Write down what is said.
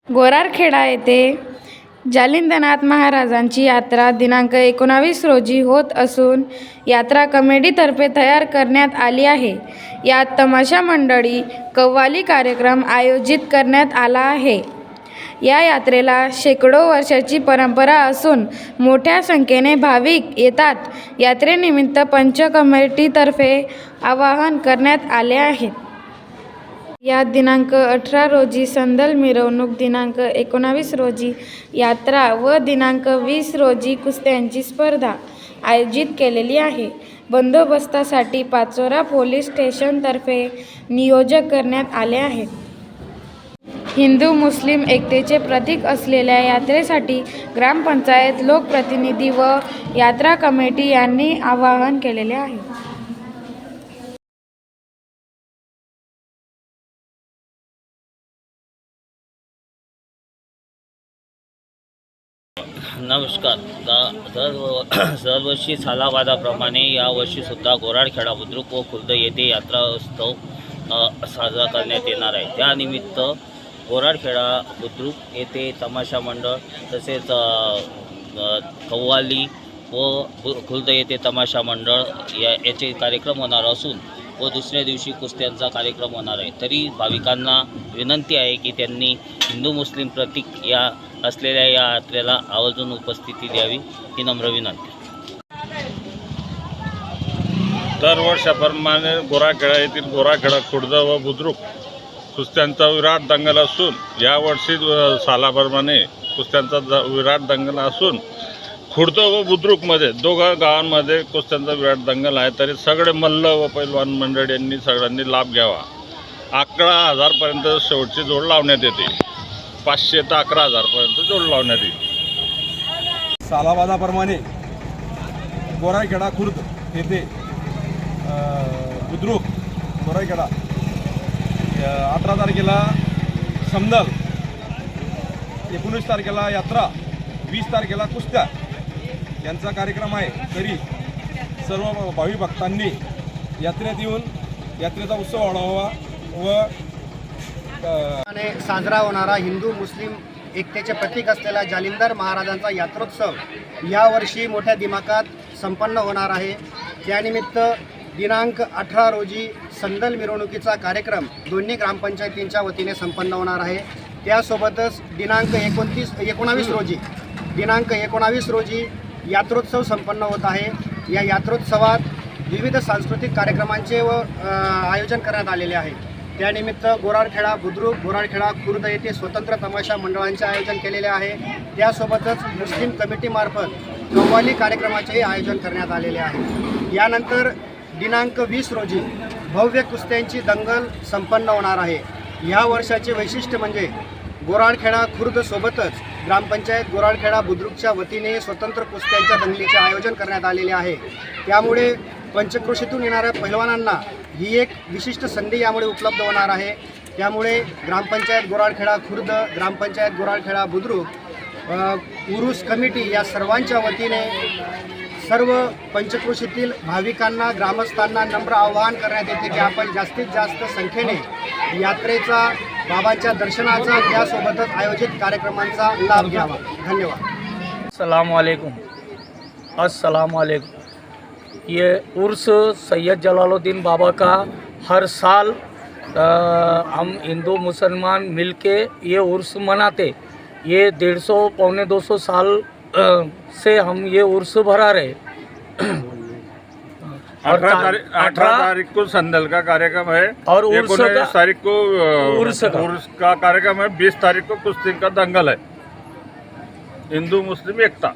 गोरारखेडा येथे जालिंदनाथ महाराजांची यात्रा दिनांक 19 रोजी होत असून यात्रा कमिटीतर्फे तयार करण्यात आली आहे. यात तमाशा मंडळी, कव्वाली कार्यक्रम आयोजित करण्यात आला आहे. या यात्रेला शेकडो वर्षाची परंपरा असून मोठ्या संख्येने भाविक येतात. यात्रेनिमित्त पंच कमिटीतर्फे आवाहन करण्यात आले आहे. यात दिनांक 18 रोजी संदल मिरवणूक, दिनांक 19 रोजी यात्रा व दिनांक 20 रोजी कुस्त्यांची स्पर्धा आयोजित केलेली आहे. बंदोबस्तासाठी पाचोरा पोलीस स्टेशनतर्फे नियोजन करण्यात आले आहे. हिंदू मुस्लिम एकतेचे प्रतीक असलेल्या यात्रेसाठी ग्रामपंचायत, लोकप्रतिनिधी व यात्रा कमिटी यांनी आवाहन केलेले आहे. नमस्कार. दरवर्षी सालाबादाप्रमाणे यावर्षीसुद्धा गोरारखेडा बुद्रुक व खुर्द येथे यात्रा उत्सव साजरा करण्यात येणार आहे. त्यानिमित्त गोरारखेडा बुद्रुक येथे तमाशा मंडळ, तसेच कव्वाली व खुर्द येथे तमाशा मंडळ याचे कार्यक्रम होणार असून व दुसऱ्या दिवशी कुस्त्यांचा कार्यक्रम होणार आहे. तरी भाविकांना विनंती आहे की त्यांनी हिंदू मुस्लिम प्रतीक या असलेल्या या यात्रेला आवर्जून उपस्थिती द्यावी, ही नम्र विनंती. दरवर्षाप्रमाणे गोरारखेडा येथील गोरारखेडा, खुर्द व बुद्रुक कुस्त्यांचा विराट दंगल असून यावर्षी सालाप्रमाणे कुस्त्यांचा विराट दंगल असून खुर्द व बुद्रुकमध्ये दोघा गावांमध्ये कुस्त्यांचा विराट दंगल आहे. तरी सगळे मल्ल व पैलवान मंडळींनी सगळ्यांनी लाभ घ्यावा. 11,000पर्यंत शेवटची जोड लावण्यात येते. 500 ते 11,000पर्यंत जोड लावण्यात येईल. सालाबादाप्रमाणे गोरारखेडा खुर्द येथे बुद्रुक गोरारखेडा 18 तारखेला समदल, 19 तारखेला यात्रा, 20 तारखेला कुस्त्या यांचा कार्यक्रम आहे. तरी सर्व भाविक भक्तांनी यात्रेत येऊन यात्रेचा उत्सव वाढवावा व साजरा होणारा हिंदू मुस्लिम एकतेचे प्रतीक असलेला जालिंदर महाराजांचा यात्रोत्सव यावर्षी मोठ्या दिमाखात संपन्न होणार आहे. त्यानिमित्त दिनांक 18 रोजी संदल मिरवणुकीचा कार्यक्रम दोन्ही ग्रामपंचायतींच्या वतीने संपन्न होणार आहे. त्यासोबतच दिनांक 19 रोजी यात्रोत्सव संपन्न होत आहे. या यात्रोत्सवात विविध सांस्कृतिक कार्यक्रमांचे आयोजन करण्यात आलेले आहे. त्यानिमित्त गोरारखेडा बुद्रुक, गोरारखेडा खुर्द येथे स्वतंत्र तमाशा मंडळांचे आयोजन केलेले आहे. त्यासोबतच मुस्लिम कमिटीमार्फत कव्वाली कार्यक्रमाचेही आयोजन करण्यात आलेले आहे. यानंतर दिनांक 20 रोजी भव्य कुस्त्यांची दंगल संपन्न होणार आहे. या वर्षाचे वैशिष्ट्य म्हणजे गोरारखेडा खुर्द सोबतच ग्रामपंचायत गोरारखेडा बुद्रुकच्या वतीने स्वतंत्र कुस्त्यांच्या दंगलीचे आयोजन करण्यात आलेले आहे. त्यामुळे पंचक्रोशीतून येणाऱ्या पैलवानांना ही एक विशिष्ट संधी यामुळे उपलब्ध होणार आहे. त्यामुळे ग्रामपंचायत गोरारखेडा खुर्द, ग्रामपंचायत गोरारखेडा बुद्रुक, उरूस कमिटी या सर्वांच्या वतीने सर्व पंचक्रोशीतील भाविकांना, ग्रामस्थांना नम्र आवाहन करण्यात येते की आपण जास्तीत जास्त संख्येने यात्रेचा, बाबांच्या दर्शनाचा, त्यासोबतच आयोजित कार्यक्रमांचा लाभ घ्यावा. धन्यवाद. अस्सलाम वालेकुम. ये उर्स सैयद जलालुद्दीन बाबा का हर साल हम हिंदू मुसलमान मिलके ये उर्स मनाते. ये 150 पौने 200 साल से हम ये उर्स भरा रहे. 18 तारीख को संदल का कार्यक्रम है और 19 तारीख को उर्स का कार्यक्रम है. 20 तारीख को कुश्ती का दंगल है. हिंदू मुस्लिम एकता.